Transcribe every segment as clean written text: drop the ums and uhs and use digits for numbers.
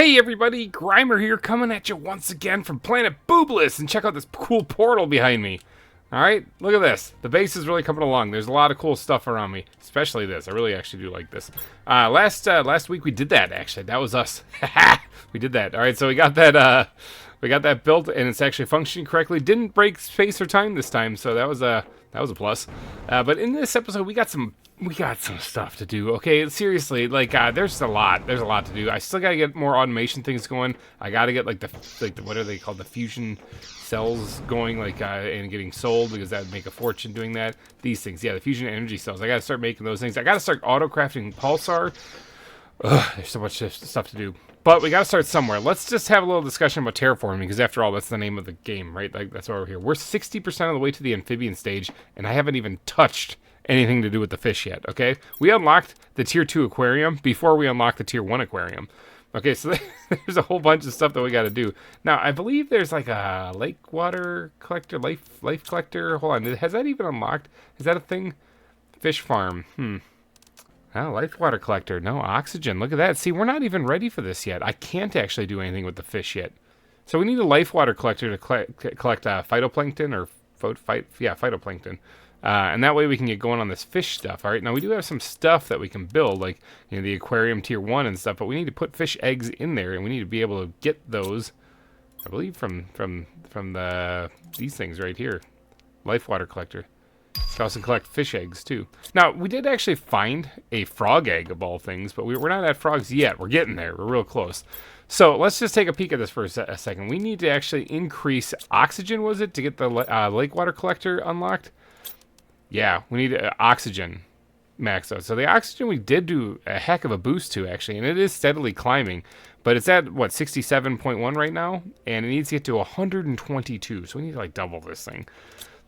Hey everybody, Grimer here coming at you once again from Planet Boobless, and check out this cool portal behind me. Alright, look at this. The base is really coming along. There's a lot of cool stuff around me, especially this. I really actually do like this. Last week we did that, actually. That was us. We did that. Alright, so we got that built, and it's actually functioning correctly. Didn't break space or time this time, so that was a plus. But in this episode, we got some stuff to do. Okay, seriously, like there's a lot to do. I still gotta get more automation things going. I gotta get like the what are they called, the fusion cells going, like and getting sold, because that would make a fortune doing that. These things, yeah, the fusion energy cells. I gotta start making those things. I gotta start auto crafting pulsar. Ugh, there's so much stuff to do. But we got to start somewhere. Let's just have a little discussion about terraforming, because after all, that's the name of the game, right? Like, that's why we're here. We're 60% of the way to the amphibian stage, and I haven't even touched anything to do with the fish yet, okay? We unlocked the tier 2 aquarium before we unlocked the tier 1 aquarium. Okay, so there's a whole bunch of stuff that we got to do. Now, I believe there's like a lake water collector, life collector. Hold on, has that even unlocked? Is that a thing? Fish farm, Oh, life water collector. No, oxygen. Look at that. See, we're not even ready for this yet. I can't actually do anything with the fish yet. So we need a life water collector to collect phytoplankton or phytoplankton. And that way we can get going on this fish stuff. All right, now we do have some stuff that we can build, like, you know, the aquarium tier 1 and stuff, but we need to put fish eggs in there, and we need to be able to get those, I believe, from these things right here. Life water collector. You can also collect fish eggs, too. Now, we did actually find a frog egg, of all things, but we're not at frogs yet. We're getting there. We're real close. So, let's just take a peek at this for a second. We need to actually increase oxygen, was it, to get the lake water collector unlocked? Yeah, we need oxygen maxed out. So, the oxygen we did do a heck of a boost to, actually, and it is steadily climbing. But it's at, what, 67.1 right now? And it needs to get to 122, so we need to, like, double this thing.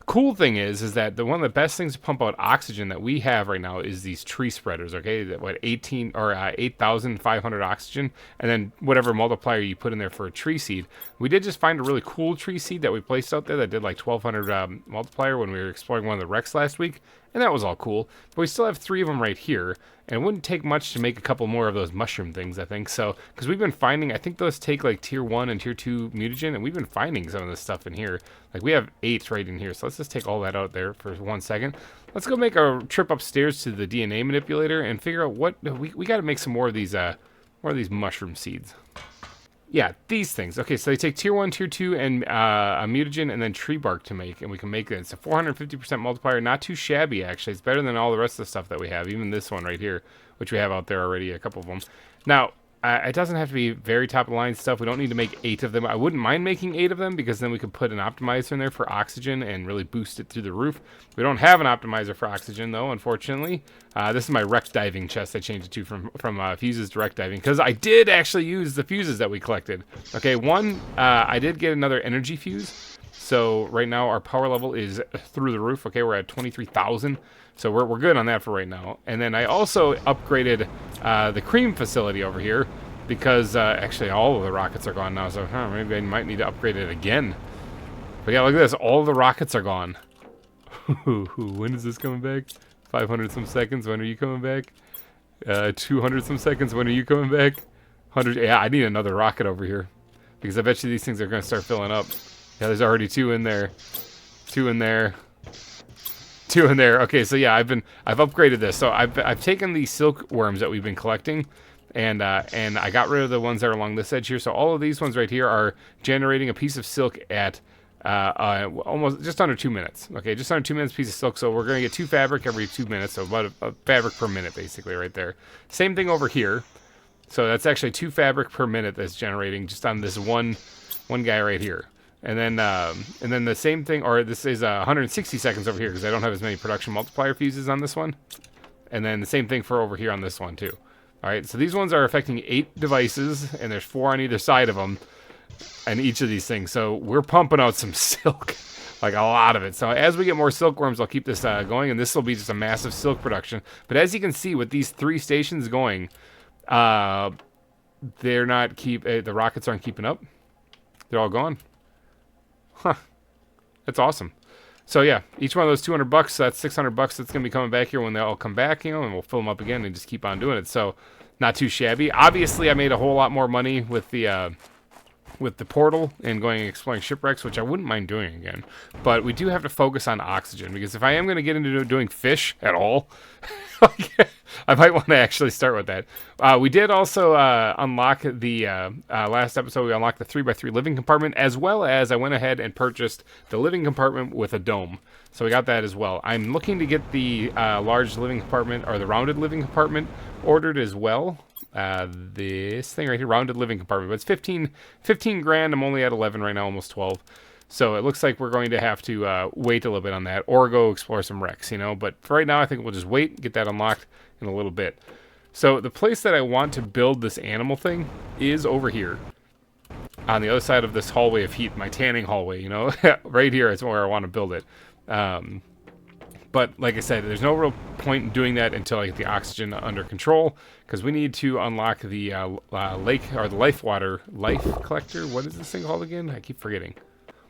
Cool thing is that one of the best things to pump out oxygen that we have right now is these tree spreaders, okay? That, what, 8,500 oxygen, and then whatever multiplier you put in there for a tree seed. We did just find a really cool tree seed that we placed out there that did like 1,200 multiplier when we were exploring one of the wrecks last week, and that was all cool. But we still have 3 of them right here, and it wouldn't take much to make a couple more of those mushroom things, I think. So, because we've been finding, I think those take like tier 1 and tier 2 mutagen, and we've been finding some of this stuff in here. Like, we have 8 right in here, so let's just take all that out there for 1 second. Let's go make a trip upstairs to the DNA manipulator and figure out what we got to make some more of these mushroom seeds. Yeah, these things. Okay, so they take tier 1, tier 2, and a mutagen, and then tree bark to make, and we can make it. It's a 450% multiplier. Not too shabby, actually. It's better than all the rest of the stuff that we have, even this one right here, which we have out there already, a couple of them. Now, it doesn't have to be very top-of-the-line stuff. We don't need to make 8 of them. I wouldn't mind making 8 of them, because then we could put an optimizer in there for oxygen and really boost it through the roof. We don't have an optimizer for oxygen, though, unfortunately. This is my wreck diving chest I changed it to from fuses to wreck diving, because I did actually use the fuses that we collected. Okay, one, I did get another energy fuse. So right now our power level is through the roof. Okay, we're at 23,000. So we're good on that for right now. And then I also upgraded the cream facility over here, because actually all of the rockets are gone now. So maybe I might need to upgrade it again. But yeah, look at this. All the rockets are gone. When is this coming back? 500 some seconds. When are you coming back? 200 some seconds. When are you coming back? 100. Yeah, I need another rocket over here, because I bet you these things are going to start filling up. Yeah, there's already 2 in there. 2 in there. 2 in there. Okay, so yeah, I've upgraded this. So I've taken these silkworms that we've been collecting, and I got rid of the ones that are along this edge here. So all of these ones right here are generating a piece of silk at almost just under 2 minutes. Okay, just under 2 minutes piece of silk. So we're gonna get 2 fabric every 2 minutes. So about a fabric per minute, basically, right there. Same thing over here. So that's actually 2 fabric per minute that's generating just on this one guy right here. And then the same thing, or this is 160 seconds over here, because I don't have as many production multiplier fuses on this one. And then the same thing for over here on this one too. All right, so these ones are affecting 8 devices, and there's 4 on either side of them, and each of these things. So we're pumping out some silk, like a lot of it. So as we get more silkworms, I'll keep this going, and this will be just a massive silk production. But as you can see, with these 3 stations going, the rockets aren't keeping up. They're all gone. Huh. That's awesome. So yeah, each one of those $200, that's $600 that's going to be coming back here when they all come back, you know, and we'll fill them up again and just keep on doing it. So not too shabby. Obviously, I made a whole lot more money with the portal and going and exploring shipwrecks, which I wouldn't mind doing again. But we do have to focus on oxygen, because if I am going to get into doing fish at all, I might want to actually start with that. We did also unlock the last episode. We unlocked the 3x3 living compartment, as well as I went ahead and purchased the living compartment with a dome. So we got that as well. I'm looking to get the large living compartment, or the rounded living compartment, ordered as well. This thing right here, rounded living compartment, but it's 15 grand. I'm only at 11 right now, almost 12. So it looks like we're going to have to wait a little bit on that, or go explore some wrecks, you know. But for right now, I think we'll just wait, get that unlocked in a little bit. So the place that I want to build this animal thing is over here, on the other side of this hallway of heat, my tanning hallway, you know. Right here is where I want to build it. But like I said, there's no real point in doing that until I get the oxygen under control, because we need to unlock the lake, or the life collector. What is this thing called again? I keep forgetting.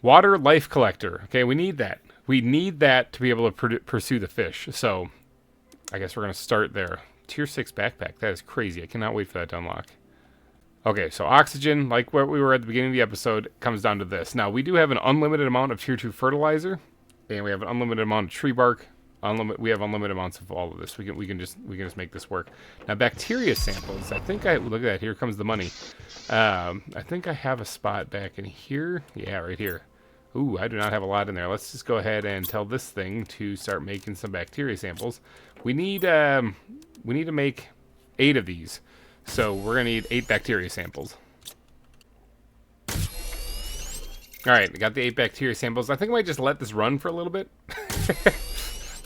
Water life collector. Okay, we need that. We need that to be able to pursue the fish. So I guess we're going to start there. Tier 6 backpack. That is crazy. I cannot wait for that to unlock. Okay, so oxygen, like where we were at the beginning of the episode, comes down to this. Now, we do have an unlimited amount of tier 2 fertilizer. And we have an unlimited amount of tree bark. We have unlimited amounts of all of this. We can just make this work. Now, bacteria samples. I think look at that. Here comes the money. I think I have a spot back in here. Yeah, right here. Ooh, I do not have a lot in there. Let's just go ahead and tell this thing to start making some bacteria samples. We need to make 8 of these. So we're gonna need 8 bacteria samples. All right, we got the 8 bacteria samples. I think I might just let this run for a little bit.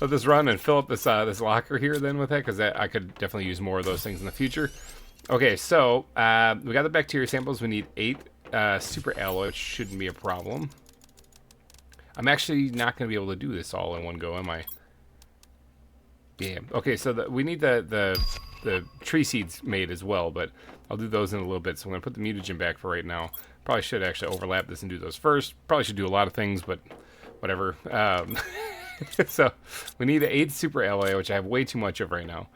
Let this run and fill up this this locker here then with that, because I could definitely use more of those things in the future. Okay, so we got the bacteria samples. We need 8 super alloy, which shouldn't be a problem. I'm actually not going to be able to do this all in one go, am I? Yeah. Okay, so we need the tree seeds made as well, but I'll do those in a little bit. So I'm going to put the mutagen back for right now. Probably should actually overlap this and do those first. Probably should do a lot of things, but whatever. So we need 8 super alloy, which I have way too much of right now.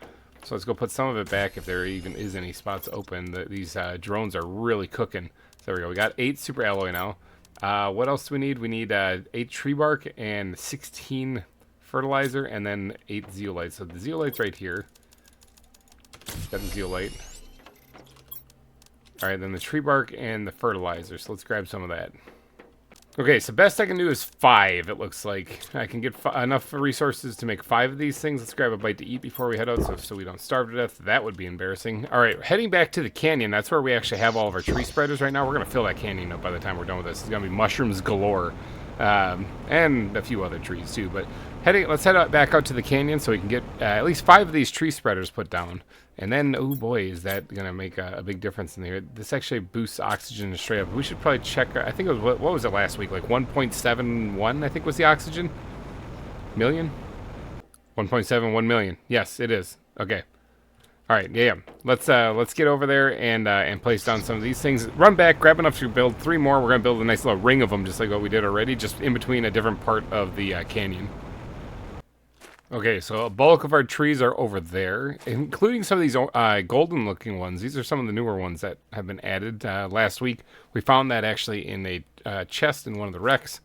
So let's go put some of it back if there even is any spots open. These drones are really cooking. So there we go. We got 8 super alloy now. What else do we need? We need 8 tree bark and 16 fertilizer, and then 8 zeolites. So the zeolite's right here. Got the zeolite. All right, then the tree bark and the fertilizer. So let's grab some of that. Okay, so best I can do is 5, it looks like. I can get enough resources to make 5 of these things. Let's grab a bite to eat before we head out so we don't starve to death. That would be embarrassing. All right, heading back to the canyon. That's where we actually have all of our tree spreaders right now. We're going to fill that canyon up by the time we're done with this. It's going to be mushrooms galore. And a few other trees too. But let's head back out to the canyon so we can get at least 5 of these tree spreaders put down. And then, oh boy, is that going to make a big difference in here. This actually boosts oxygen straight up. We should probably check, I think it was, what was it last week? Like 1.71, I think was the oxygen? Million? 1.71 million. Yes, it is. Okay. All right, yeah. Let's get over there and place down some of these things. Run back, grab enough to build 3 more. We're going to build a nice little ring of them, just like what we did already, just in between a different part of the canyon. Okay, so a bulk of our trees are over there, including some of these golden-looking ones. These are some of the newer ones that have been added last week. We found that actually in a chest in one of the wrecks.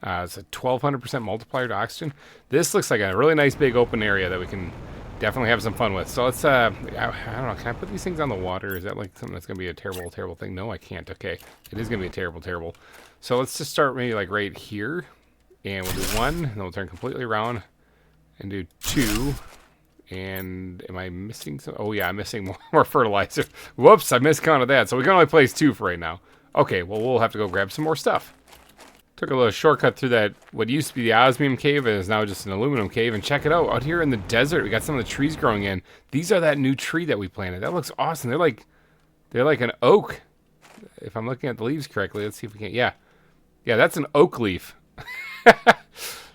It's a 1,200% multiplier to oxygen. This looks like a really nice big open area that we can definitely have some fun with. So let's, I don't know, can I put these things on the water? Is that like something that's going to be a terrible, terrible thing? No, I can't. Okay, it is going to be a terrible, terrible. So let's just start maybe like right here. And we'll do 1, and then we'll turn completely around. And do 2, and am I missing some? Oh yeah, I'm missing more fertilizer. Whoops, I miscounted that. So we can only place 2 for right now. Okay, well we'll have to go grab some more stuff. Took a little shortcut through that, what used to be the osmium cave, and is now just an aluminum cave. And check it out here in the desert, we got some of the trees growing in. These are that new tree that we planted. That looks awesome. They're like an oak. If I'm looking at the leaves correctly, let's see if we can. Yeah, that's an oak leaf.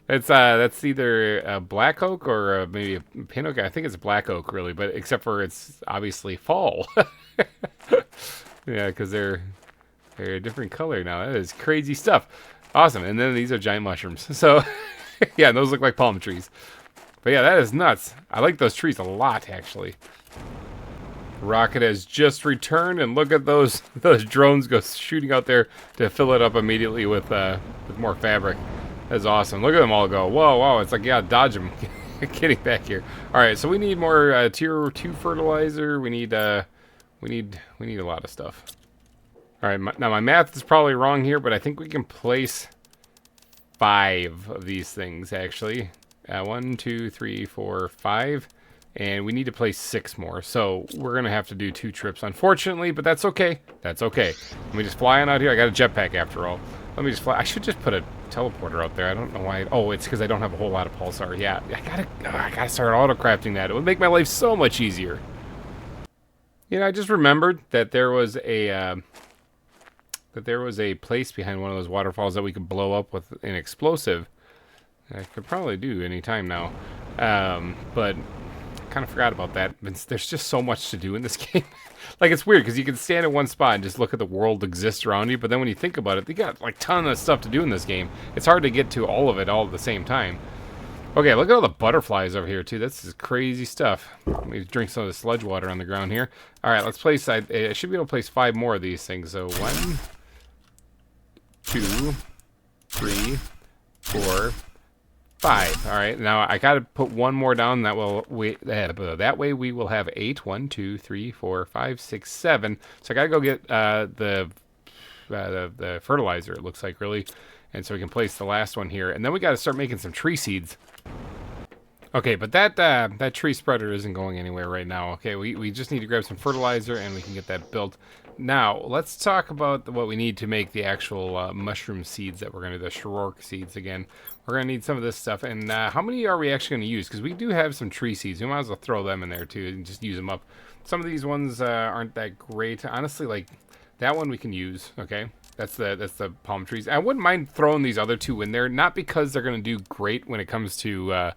It's that's either a black oak or maybe a pin oak. I think it's a black oak, really, but except for it's obviously fall. Yeah, because they're a different color now. That is crazy stuff. Awesome. And then these are giant mushrooms. So yeah, those look like palm trees. But yeah, that is nuts. I like those trees a lot, actually. Rocket has just returned, and look at those drones go shooting out there to fill it up immediately with more fabric. That's awesome. Look at them all go. Whoa, whoa! It's like, yeah, dodge them. Getting back here. All right, so we need more tier 2 fertilizer. We need a lot of stuff. All right, now my math is probably wrong here, but I think we can place 5 of these things actually. 1, 2, 3, 4, 5. And we need to place 6 more. So we're going to have to do 2 trips, unfortunately, but that's okay. That's okay. Let me just fly on out here. I got a jetpack after all. Let me just fly. I should just put a teleporter out there. I don't know why. Oh, it's because I don't have a whole lot of pulsar. Yeah, I gotta start auto-crafting that. It would make my life so much easier. You know, I just remembered that there was a place behind one of those waterfalls that we could blow up with an explosive. I could probably do any time now. But kind of forgot about that. There's just so much to do in this game. Like, it's weird because you can stand in one spot and just look at the world exist around you, but then when you think about it, they got like ton of stuff to do in this game. It's hard to get to all of it all at the same time. Okay, look at all the butterflies over here too. This is crazy stuff. Let me drink some of the sludge water on the ground here. All right, let's place. I should be able to place 5 more of these things. So 1, 2, 3, 4, 5. All right, now I got to put 1 more down. That way we will have 8. 1, 2, 3, 4, 5, 6, 7. So I got to go get the fertilizer. It looks like, really, and so we can place the last one here, and then we got to start making some tree seeds. Okay, but that tree spreader isn't going anywhere right now. Okay, we just need to grab some fertilizer and we can get that built. Now, let's talk about what we need to make the actual mushroom seeds that we're going to do, the Shurork seeds again. We're going to need some of this stuff. And how many are we actually going to use? Because we do have some tree seeds. We might as well throw them in there too and just use them up. Some of these ones aren't that great. Honestly, like that one we can use, okay? That's the palm trees. I wouldn't mind throwing these other 2 in there, not because they're going to do great when it comes to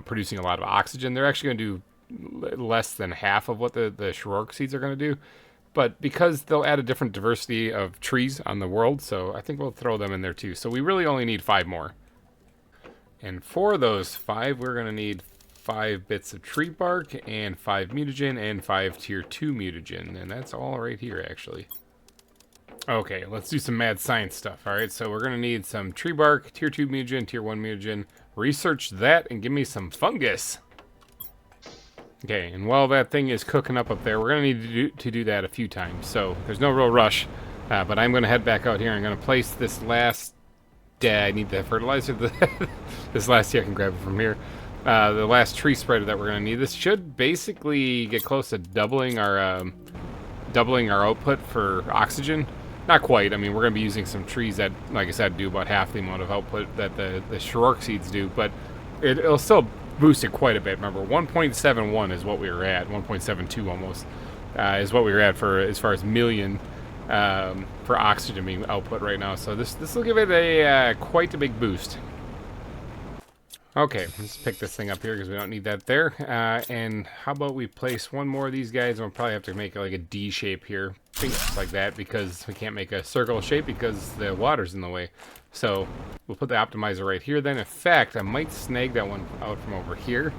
producing a lot of oxygen. They're actually going to do less than half of what the Shurork seeds are going to do, but because they'll add a different diversity of trees on the world, so I think we'll throw them in there too. So we really only need 5 more. And for those 5, we're going to need 5 bits of tree bark and 5 mutagen and 5 tier 2 mutagen, and that's all right here actually. Okay, let's do some mad science stuff. All right, so we're going to need some tree bark, tier 2 mutagen, tier 1 mutagen. Research that and give me some fungus. Okay, and while that thing is cooking up there, we're going to need to do that a few times. So there's no real rush, but I'm going to head back out here. I'm going to place this last... I need the fertilizer. This last here, I can grab it from here. The last tree spreader that we're going to need. This should basically get close to doubling our output for oxygen. Not quite. I mean, we're going to be using some trees that, like I said, do about half the amount of output that the Shurork seeds do, but it'll still boost it quite a bit. Remember, 1.71 is what we were at. 1.72 almost is what we were at for as far as million for oxygen being output right now. So this will give it a quite a big boost. Okay, let's pick this thing up here because we don't need that there. And how about we place 1 more of these guys? We'll probably have to make like a D shape here, just like that, because we can't make a circle shape because the water's in the way. So we'll put the optimizer right here then. In fact, I might snag that one out from over here.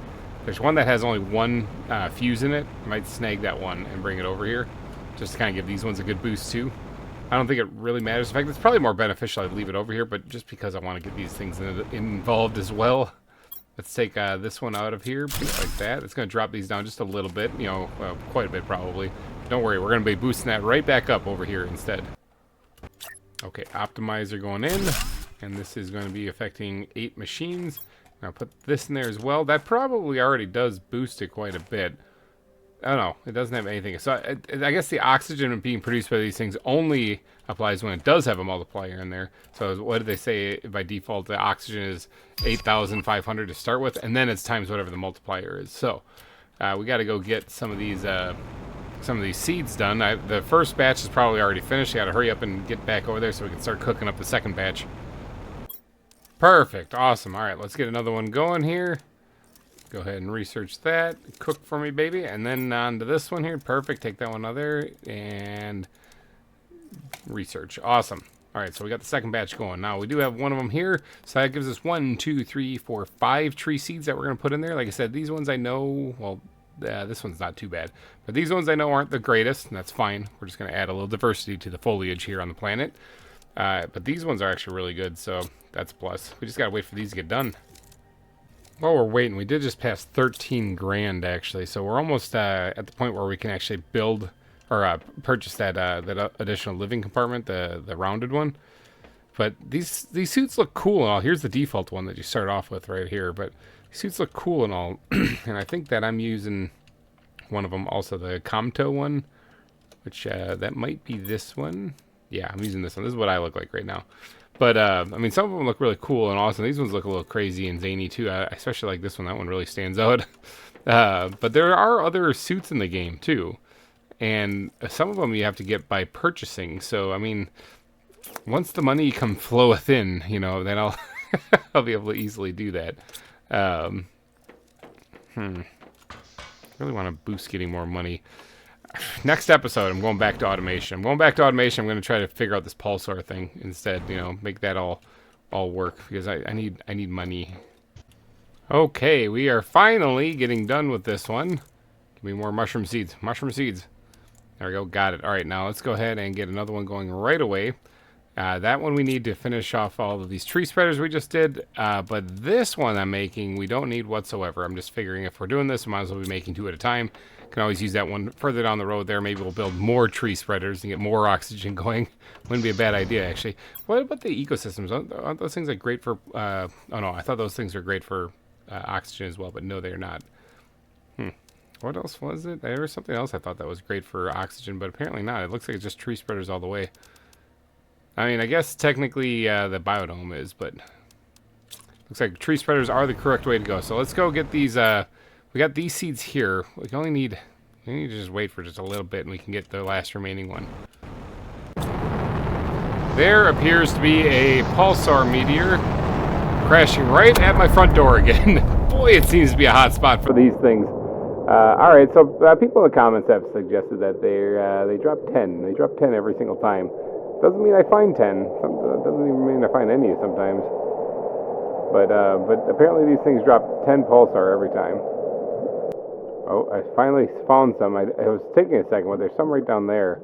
There's one that has only 1 fuse in it. I might snag that one and bring it over here, just to kind of give these ones a good boost too. I don't think it really matters. In fact, it's probably more beneficial I'd leave it over here, but just because I want to get these things involved as well. Let's take this one out of here, like that. It's going to drop these down just a little bit, quite a bit probably. Don't worry, we're going to be boosting that right back up over here instead. Okay, optimizer going in, and this is going to be affecting 8 machines. Now put this in there as well. That probably already does boost it quite a bit. Oh no, it doesn't have anything. So I guess the oxygen being produced by these things only applies when it does have a multiplier in there. So what did they say? By default, the oxygen is 8,500 to start with, and then it's times whatever the multiplier is. So we got to go get some of these seeds done. The first batch is probably already finished. I got to hurry up and get back over there so we can start cooking up the second batch. Perfect, awesome. All right, let's get another one going here. Go ahead and research that. Cook for me, baby. And then on to this one here. Perfect. Take that one out there and research. Awesome. All right, so we got the second batch going. Now, we do have one of them here. So that gives us 1, 2, 3, 4, 5 tree seeds that we're going to put in there. Like I said, these ones I know, well, this one's not too bad. But these ones I know aren't the greatest, and that's fine. We're just going to add a little diversity to the foliage here on the planet. But these ones are actually really good, so that's a plus. We just got to wait for these to get done. While we're waiting, we did just pass 13 grand, actually. So we're almost at the point where we can actually build or purchase that additional living compartment, the rounded one. But these suits look cool and all. Here's the default one that you start off with right here. But these suits look cool and all. And I think that I'm using one of them, also the Comto one, which that might be this one. Yeah, I'm using this one. This is what I look like right now. But, I mean, some of them look really cool and awesome. These ones look a little crazy and zany, too. I especially like this one. That one really stands out. But there are other suits in the game, too. And some of them you have to get by purchasing. So, I mean, once the money floweth in, you know, then I'll I'll be able to easily do that. Really want to boost getting more money. Next episode, I'm going back to automation. I'm going to try to figure out this pulsar thing instead. You know, make that all work because I need money. Okay, we are finally getting done with this one. Give me more mushroom seeds. Mushroom seeds. There we go. Got it. All right, now let's go ahead and get another one going right away. That one we need to finish off all of these tree spreaders we just did. But this one I'm making, we don't need whatsoever. I'm just figuring if we're doing this, we might as well be making 2 at a time. Can always use that one further down the road there. Maybe we'll build more tree spreaders and get more oxygen going. Wouldn't be a bad idea, actually. What about the ecosystems? Aren't those things like great for... oh, no, I thought those things were great for oxygen as well, but no, they're not. What else was it? There was something else I thought that was great for oxygen, but apparently not. It looks like it's just tree spreaders all the way. I mean, I guess technically the biodome is, but... Looks like tree spreaders are the correct way to go. So let's go get these... we got these seeds here. We can only need... We need to just wait for just a little bit and we can get the last remaining one. There appears to be a pulsar meteor crashing right at my front door again. Boy, it seems to be a hot spot for these things. Alright, so people in the comments have suggested that they drop 10. They drop 10 every single time. Doesn't mean I find 10. Doesn't even mean I find any sometimes. But apparently these things drop 10 pulsar every time. Oh, I finally found some. It was taking a second, but there's some right down there.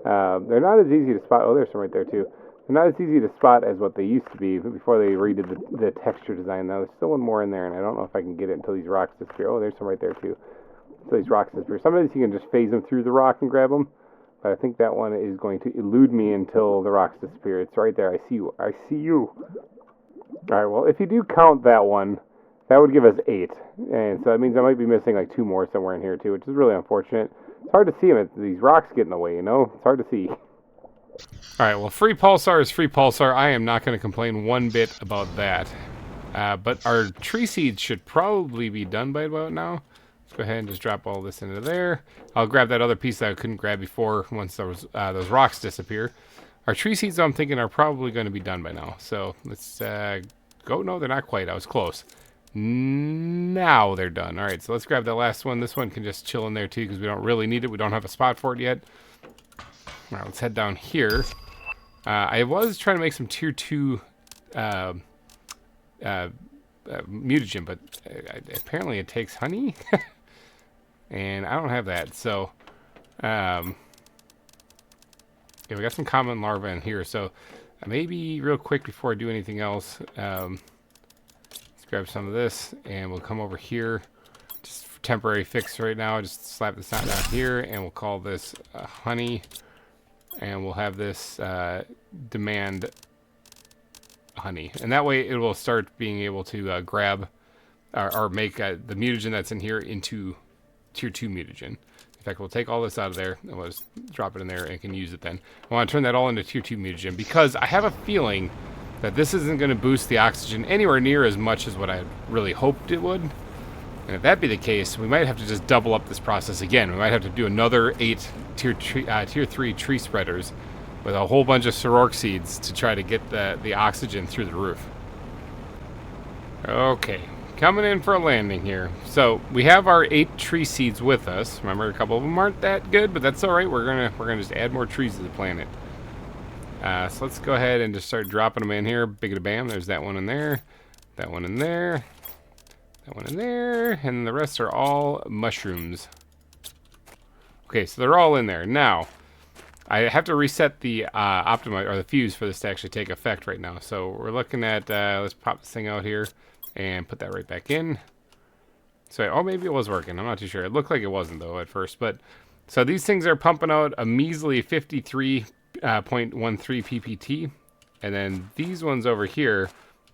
They're not as easy to spot. Oh, there's some right there too. They're not as easy to spot as what they used to be before they redid the texture design. Now there's still one more in there, and I don't know if I can get it until these rocks disappear. Oh, there's some right there too. So these rocks disappear. Some of these you can just phase them through the rock and grab them, but I think that one is going to elude me until the rocks disappear. It's right there. I see you. I see you. All right. Well, if you do count that one, that would give us 8, and so that means I might be missing like 2 more somewhere in here too, which is really unfortunate. It's hard to see them. These rocks get in the way, you know. It's hard to see. All right. Well, free pulsar is free pulsar. I am not going to complain one bit about that. But our tree seeds should probably be done by about now. Let's go ahead and just drop all this into there. I'll grab that other piece that I couldn't grab before once those rocks disappear. Our tree seeds, I'm thinking, are probably going to be done by now. So let's go. No, they're not quite. I was close. Now they're done. All right, so let's grab the last one. This one can just chill in there too because we don't really need it. We don't have a spot for it yet. All right, let's head down here. I was trying to make some tier 2 mutagen, but apparently it takes honey. And I don't have that, so yeah, we got some common larvae in here, so maybe real quick before I do anything else, let's grab some of this and we'll come over here just for temporary fix right now. Just slap this down here and we'll call this honey, and we'll have this demand honey, and that way it will start being able to grab or make the mutagen that's in here into tier 2 mutagen. In fact, we'll take all this out of there and we'll just drop it in there and can use it then. I want to turn that all into tier 2 mutagen because I have a feeling that this isn't going to boost the oxygen anywhere near as much as what I really hoped it would. And if that be the case, we might have to just double up this process again. We might have to do another 8 tier 3 tree spreaders with a whole bunch of Sorork seeds to try to get the oxygen through the roof. Okay, coming in for a landing here. So we have our 8 tree seeds with us. Remember, a couple of them aren't that good, but that's all right. We're gonna just add more trees to the planet. So let's go ahead and just start dropping them in here. Big bam. There's that one in there. That one in there. That one in there, and the rest are all mushrooms. Okay, so they're all in there. Now, I have to reset the optimize or the fuse for this to actually take effect right now. So we're looking at, let's pop this thing out here and put that right back in. So, oh, maybe it was working. I'm not too sure. It looked like it wasn't, though, at first. But so these things are pumping out a measly 53.13 ppt. And then these ones over here,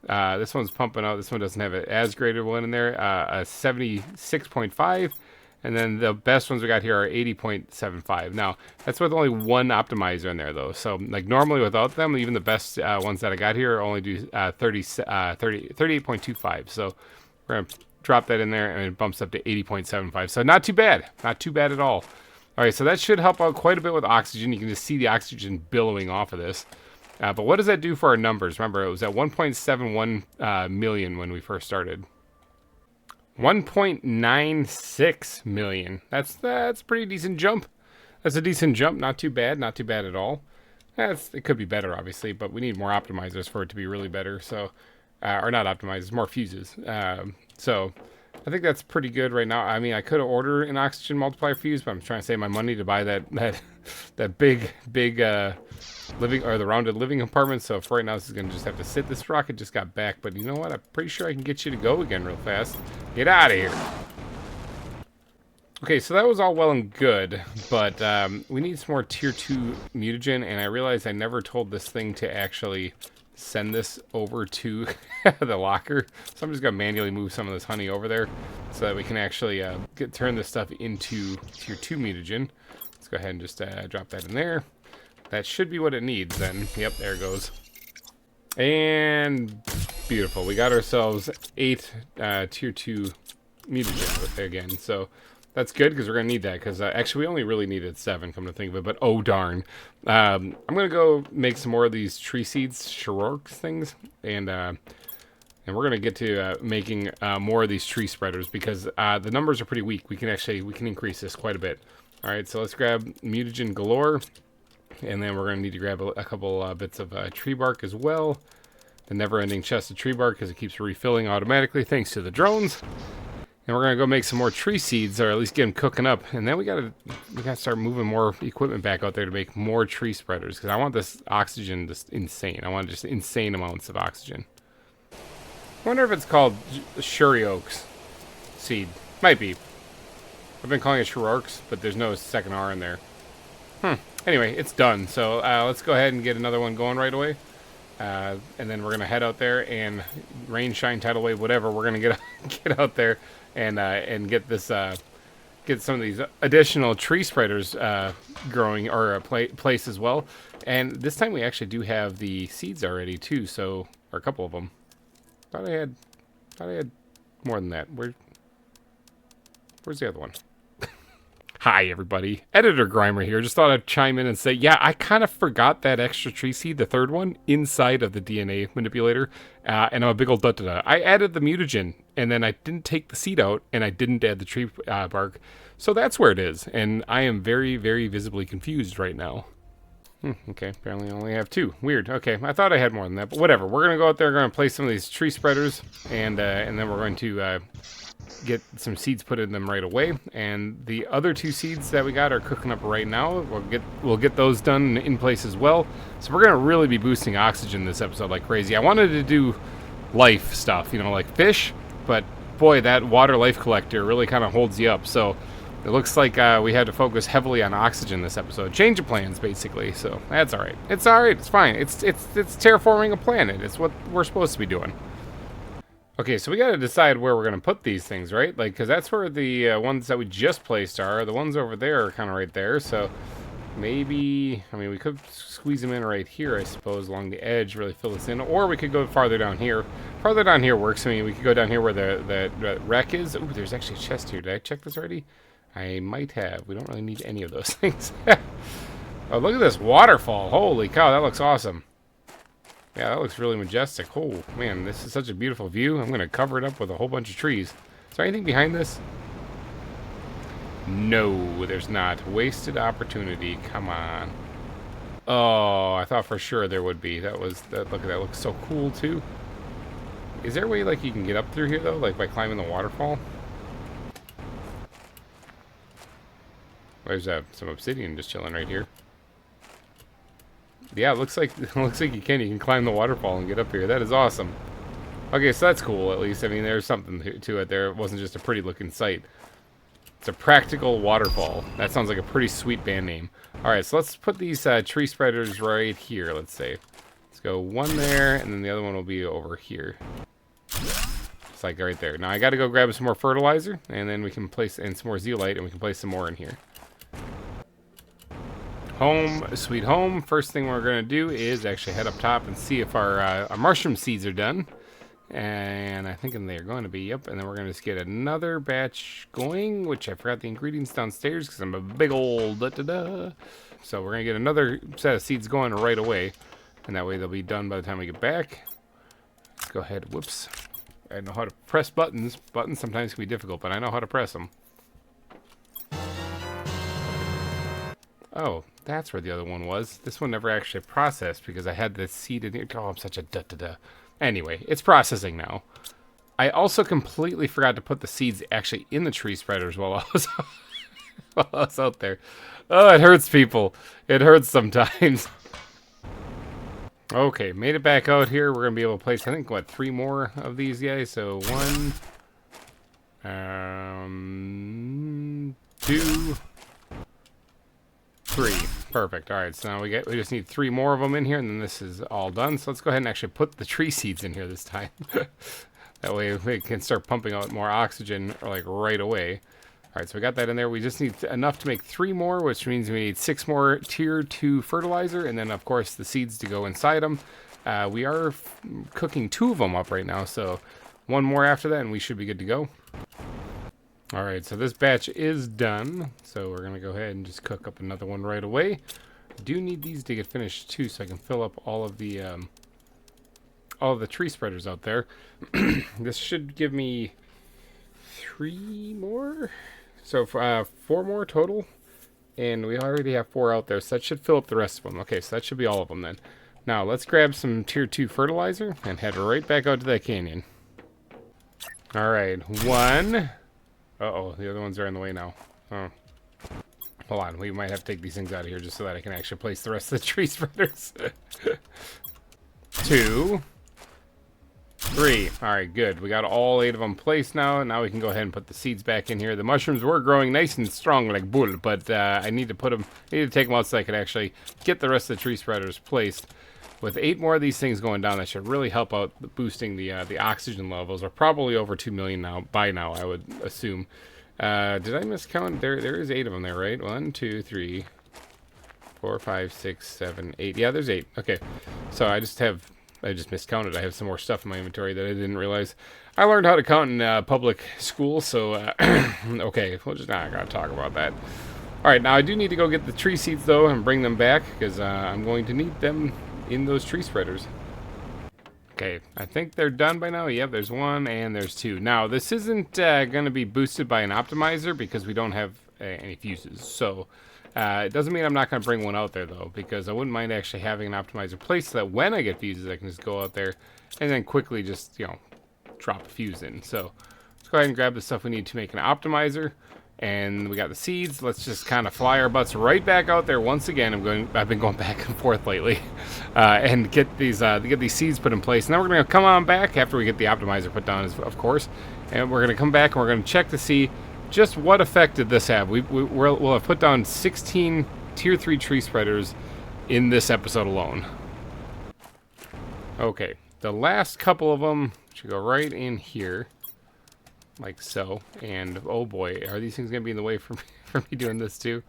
this one's pumping out. This one doesn't have an as graded one in there, a 76.5. And then the best ones we got here are 80.75. Now, that's with only one optimizer in there, though. So, like, normally without them, even the best ones that I got here only do 38.25. So, we're going to drop that in there, and it bumps up to 80.75. So, not too bad. Not too bad at all. All right, so that should help out quite a bit with oxygen. You can just see the oxygen billowing off of this. But what does that do for our numbers? Remember, it was at 1.71 million when we first started. 1.96 million. That's a pretty decent jump. That's a decent jump. Not too bad. Not too bad at all. It could be better, obviously, but we need more optimizers for it to be really better. So, or not optimizers, more fuses. So, I think that's pretty good right now. I mean, I could order an oxygen multiplier fuse, but I'm trying to save my money to buy that big living or the rounded living compartment. So for right now, this is gonna just have to sit. This rocket just got back, but you know what? I'm pretty sure I can get you to go again real fast. Get out of here. Okay, so that was all well and good, but we need some more tier 2 mutagen, and I realized I never told this thing to actually send this over to the locker. So I'm just gonna manually move some of this honey over there so that we can actually turn this stuff into tier 2 mutagen. Let's go ahead and just drop that in there. That should be what it needs then. Yep, there it goes. And beautiful. We got ourselves 8 tier 2 mutagen again. So that's good because we're going to need that. Because actually we only really needed 7, come to think of it. But oh darn. I'm going to go make some more of these tree seeds, Shirorks things. And we're going to get to making more of these tree spreaders. Because the numbers are pretty weak. We can increase this quite a bit. Alright, so let's grab mutagen galore. And then we're going to need to grab a couple bits of tree bark as well. The never-ending chest of tree bark because it keeps refilling automatically thanks to the drones. And we're going to go make some more tree seeds, or at least get them cooking up. And then we got to start moving more equipment back out there to make more tree spreaders. Because I want this oxygen just insane. I want just insane amounts of oxygen. I wonder if it's called Shirorks seed. Might be. I've been calling it Shirorks, but there's no second R in there. Anyway, it's done. So let's go ahead and get another one going right away. And then we're going to head out there and rain, shine, tidal wave, whatever. We're going to get out there and get this get some of these additional tree spreaders growing or place as well. And this time we actually do have the seeds already too. So, or a couple of them. Thought I had more than that. Where's the other one? Hi, everybody. Editor Grimer here. Just thought I'd chime in and say, yeah, I kind of forgot that extra tree seed, the third one, inside of the DNA manipulator. And I'm a big old da-da-da. I added the mutagen, and then I didn't take the seed out, and I didn't add the tree bark. So that's where it is. And I am very, very visibly confused right now. Okay, apparently I only have 2. Weird. Okay, I thought I had more than that, but whatever. We're going to go out there, going to place some of these tree spreaders, and then we're going to get some seeds put in them right away. And the other 2 seeds that we got are cooking up right now. We'll get those done in place as well. So we're going to really be boosting oxygen this episode like crazy. I wanted to do life stuff, you know, like fish, but boy, that water life collector really kind of holds you up. So it looks like we had to focus heavily on oxygen this episode. Change of plans, basically. So that's all right. It's all right. It's fine. It's terraforming a planet. It's what we're supposed to be doing. Okay, so we got to decide where we're going to put these things, right? Like, because that's where the ones that we just placed are. The ones over there are kind of right there. So maybe, I mean, we could squeeze them in right here, I suppose, along the edge, really fill this in. Or we could go farther down here. Farther down here works. I mean, we could go down here where the wreck is. Ooh, there's actually a chest here. Did I check this already? I might have. We don't really need any of those things. Oh, look at this waterfall. Holy cow, that looks awesome. Yeah, that looks really majestic. Oh, man, this is such a beautiful view. I'm going to cover it up with a whole bunch of trees. Is there anything behind this? No, there's not. Wasted opportunity. Come on. Oh, I thought for sure there would be. Look at that. Looks so cool, too. Is there a way, like, you can get up through here, though? Like, by climbing the waterfall? There's some obsidian just chilling right here. Yeah, it looks like you can. You can climb the waterfall and get up here. That is awesome. Okay, so that's cool, at least. I mean, there's something to it there. It wasn't just a pretty looking sight. It's a practical waterfall. That sounds like a pretty sweet band name. Alright, so let's put these tree spreaders right here, let's say. Let's go one there, and then the other one will be over here. It's like right there. Now I gotta go grab some more fertilizer, and then we can place in some more zeolite, and we can place some more in here. Home, sweet home. First thing we're gonna do is actually head up top and see if our mushroom seeds are done. And I think they're going to be, yep. And then we're going to just get another batch going, which I forgot the ingredients downstairs because I'm a big old da-da-da. So we're going to get another set of seeds going right away. And that way they'll be done by the time we get back. Let's go ahead, whoops. I know how to press buttons. Buttons sometimes can be difficult, but I know how to press them. Oh, that's where the other one was. This one never actually processed because I had the seed in here. Oh, I'm such a da-da-da. Anyway, it's processing now. I also completely forgot to put the seeds actually in the tree spreaders while I was out there. Oh, it hurts, people. It hurts sometimes. Okay, made it back out here. We're going to be able to place, I think, what, 3 more of these guys? So 1, 2, 3. Perfect. All right, so now we just need 3 more of them in here, and then this is all done. So let's go ahead and actually put the tree seeds in here this time. That way we can start pumping out more oxygen like right away. All right, so we got that in there. We just need enough to make 3 more, which means we need 6 more tier 2 fertilizer, and then of course the seeds to go inside them. We are cooking 2 of them up right now, so 1 more after that, and we should be good to go. All right, so this batch is done. So we're gonna go ahead and just cook up another one right away. I do need these to get finished too, so I can fill up all of the tree spreaders out there. This should give me 3 more, so 4 more total, and we already have 4 out there, so that should fill up the rest of them. Okay, so that should be all of them then. Now let's grab some tier 2 fertilizer and head right back out to that canyon. All right, 1. Uh-oh, the other ones are in the way now. Oh. Hold on, we might have to take these things out of here just so that I can actually place the rest of the tree spreaders. 2. 3. Alright, good. We got all 8 of them placed now. Now we can go ahead and put the seeds back in here. The mushrooms were growing nice and strong like bull, but I need to take them out so I can actually get the rest of the tree spreaders placed. With 8 more of these things going down, that should really help out boosting the oxygen levels. We're probably over 2 million by now, I would assume. Did I miscount? There is 8 of them there, right? 1, 2, 3, 4, 5, 6, 7, 8. Yeah, there's 8. Okay, so I just miscounted. I have some more stuff in my inventory that I didn't realize. I learned how to count in public school, so okay, we're just not gonna talk about that. All right, now I do need to go get the tree seeds though and bring them back because I'm going to need them in those tree spreaders. Okay, I think they're done by now. Yep, there's 1 and there's 2. Now, this isn't going to be boosted by an optimizer because we don't have any fuses. So, it doesn't mean I'm not going to bring one out there, though, because I wouldn't mind actually having an optimizer placed so that when I get fuses, I can just go out there and then quickly just, drop a fuse in. So, let's go ahead and grab the stuff we need to make an optimizer. And we got the seeds. Let's just kind of fly our butts right back out there once again. I've been going back and forth lately, and get these seeds put in place. And then we're gonna come on back after we get the optimizer put down, of course. And we're gonna come back and we're gonna check to see just what effect did this have. We'll have put down 16 tier 3 tree spreaders in this episode alone. Okay, the last couple of them should go right in here. Like so, and oh boy, are these things gonna be in the way for me doing this too?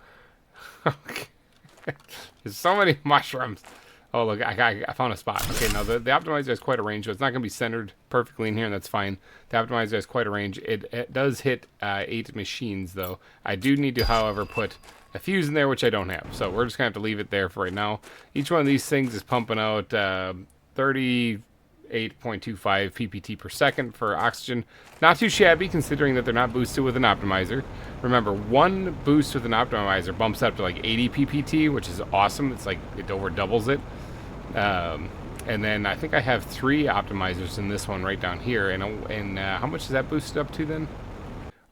Okay. There's so many mushrooms. Oh look, I found a spot. Okay, now the optimizer has quite a range, so it's not gonna be centered perfectly in here, and that's fine. The optimizer has quite a range. It does hit 8 machines though. I do need to, however, put a fuse in there, which I don't have. So we're just gonna have to leave it there for right now. Each one of these things is pumping out 38.25 ppt per second for oxygen. Not too shabby considering that they're not boosted with an optimizer. Remember, 1 boost with an optimizer bumps up to like 80 ppt, which is awesome. It's like it over doubles it. And then I think I have 3 optimizers in this one right down here. And how much is that boosted up to then?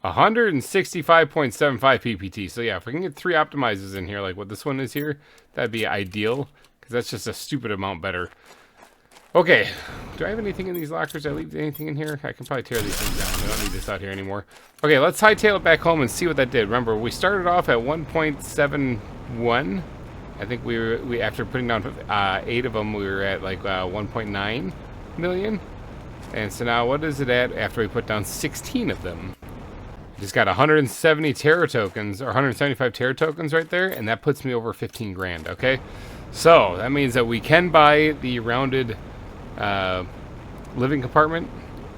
165.75 PPT. So yeah, if we can get 3 optimizers in here, like what this one is here, that'd be ideal, because that's just a stupid amount better. Okay, do I have anything in these lockers? Did I leave anything in here? I can probably tear these things down. I don't need this out here anymore. Okay, let's hightail it back home and see what that did. Remember, we started off at 1.71. I think we after putting down 8 of them, we were at like 1.9 million. And so now what is it at after we put down 16 of them? Just got 170 Terra tokens, or 175 Terra tokens right there, and that puts me over 15 grand, okay? So, that means that we can buy the rounded living compartment,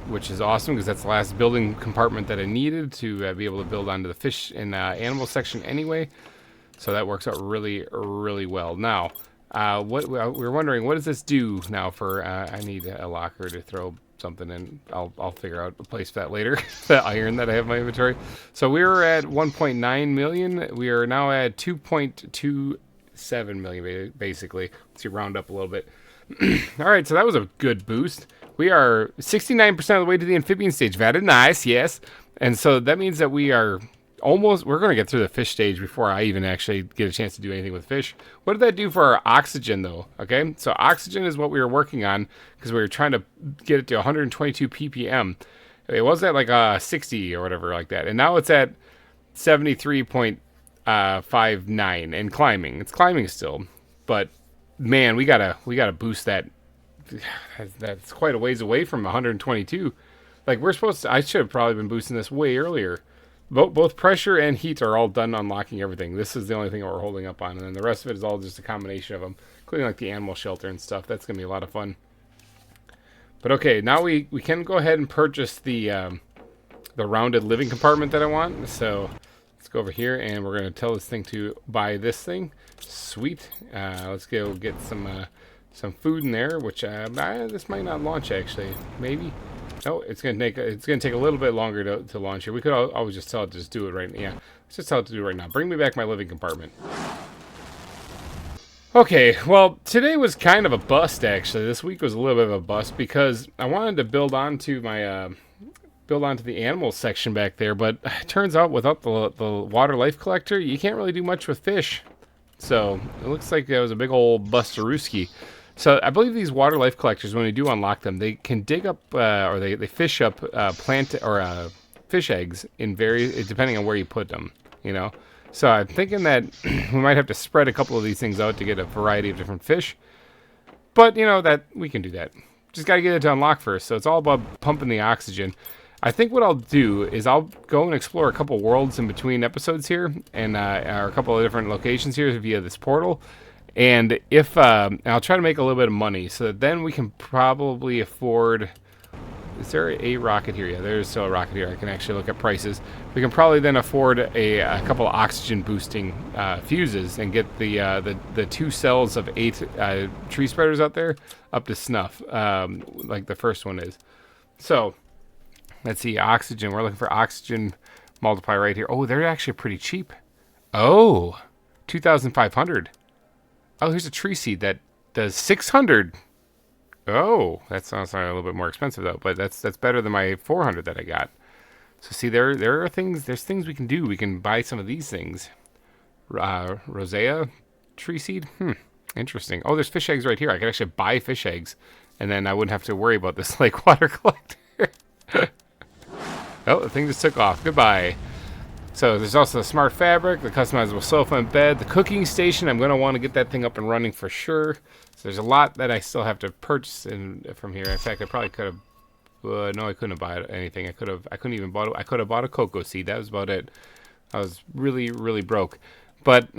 which is awesome, because that's the last building compartment that I needed to be able to build onto the fish and animal section anyway. So that works out really, really well. Now, what we were wondering, what does this do now for, I need a locker to throw something in. I'll figure out a place for that later. The iron that I have in my inventory. So we were at 1.9 million. We are now at 2.27 million basically. Let's see, round up a little bit. All right, so that was a good boost. We are 69% of the way to the amphibian stage. Very nice, yes. And so that means that we are almost, we're going to get through the fish stage before I even actually get a chance to do anything with fish. What did that do for our oxygen, though? Okay, so oxygen is what we were working on, because we were trying to get it to 122 ppm. It was at like 60 or whatever like that, and now it's at 73.59 and climbing. It's climbing still, but man, we gotta boost that. That's quite a ways away from 122. Like, we're supposed to, I should have probably been boosting this way earlier. Both pressure and heat are all done unlocking everything. This is the only thing that we're holding up on, and then the rest of it is all just a combination of them, including like the animal shelter and stuff. That's gonna be a lot of fun. But okay, now we can go ahead and purchase the rounded living compartment that I want. So let's go over here, and we're gonna tell this thing to buy this thing. Sweet. Let's go get some food in there, which this might not launch actually. Maybe. No, it's gonna take a little bit longer to launch here. We could always just tell it to just do it right now. Yeah, let's just tell it to do it right now. Bring me back my living compartment. Okay, well, today was kind of a bust actually. This week was a little bit of a bust because I wanted to build onto my the animal section back there, but it turns out without the water life collector, you can't really do much with fish. So it looks like it was a big old busterooski. So I believe these water life collectors, when you do unlock them, they can dig up or they fish up plant or fish eggs in depending on where you put them, you know. So I'm thinking that we might have to spread a couple of these things out to get a variety of different fish. But you know that we can do that. Just gotta get it to unlock first. So it's all about pumping the oxygen. I think what I'll do is I'll go and explore a couple worlds in between episodes here, and or a couple of different locations here via this portal. And if I'll try to make a little bit of money, so that then we can probably afford. Is there a rocket here? Yeah, there's still a rocket here. I can actually look at prices. We can probably then afford a couple of oxygen boosting fuses and get the 2 cells of 8 tree spreaders out there up to snuff, like the first one is. So let's see, oxygen. We're looking for oxygen multiplier right here. Oh, they're actually pretty cheap. Oh, 2,500. Oh, here's a tree seed that does 600. Oh, that sounds like a little bit more expensive though, but that's better than my 400 that I got. So see, there are things. There's things we can do. We can buy some of these things. Rosea tree seed. Interesting. Oh, there's fish eggs right here. I could actually buy fish eggs, and then I wouldn't have to worry about this lake water collector. Oh, the thing just took off. Goodbye. So there's also the smart fabric, the customizable sofa and bed, the cooking station. I'm going to want to get that thing up and running for sure. So there's a lot that I still have to purchase from here. In fact, I probably could have. No, I couldn't have bought anything. I couldn't even bought. I could have bought a cocoa seed. That was about it. I was really, really broke. But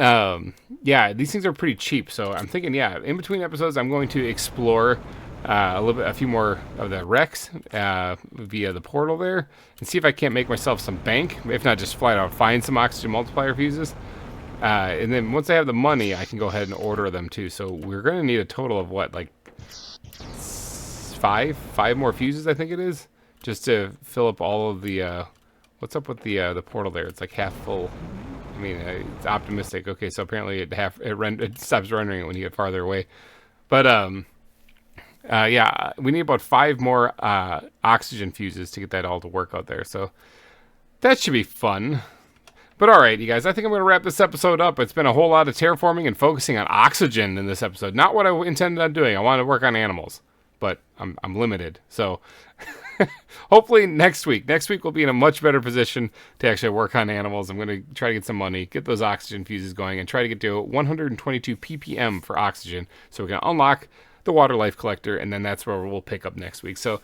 yeah, these things are pretty cheap. So I'm thinking, yeah, in between episodes, I'm going to explore a few more of the wrecks via the portal there, and see if I can't make myself some bank. If not, just flat out find some oxygen multiplier fuses. And then once I have the money, I can go ahead and order them too. So we're going to need a total of what, like five more fuses, I think it is, just to fill up all of the. What's up with the portal there? It's like half full. I mean, it's optimistic. Okay, so apparently it stops rendering it when you get farther away. But yeah, we need about 5 more oxygen fuses to get that all to work out there. So that should be fun. But all right, you guys, I think I'm going to wrap this episode up. It's been a whole lot of terraforming and focusing on oxygen in this episode. Not what I intended on doing. I wanted to work on animals, but I'm limited. So hopefully next week we'll be in a much better position to actually work on animals. I'm going to try to get some money, get those oxygen fuses going, and try to get to 122 ppm for oxygen so we can unlock the water life collector, and then that's where we'll pick up next week. So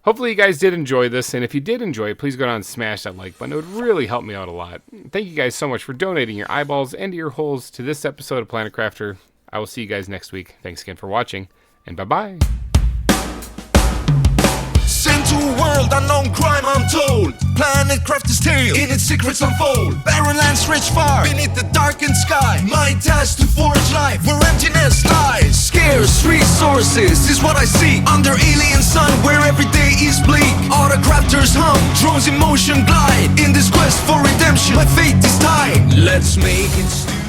hopefully you guys did enjoy this, and if you did enjoy it, please go down and smash that like button. It would really help me out a lot. Thank you guys so much for donating your eyeballs and ear holes to this episode of Planet Crafter. I will see you guys next week. Thanks again for watching, and bye-bye. Sent to a world unknown, crime untold. Planet Crafter's tale, in its secrets unfold. Barren lands stretch far, beneath the darkened sky. My task to forge life, where emptiness lies. Scarce resources is what I see. Under alien sun, where every day is bleak. Autocrafters hum, drones in motion glide. In this quest for redemption, my fate is tied. Let's make it stupid.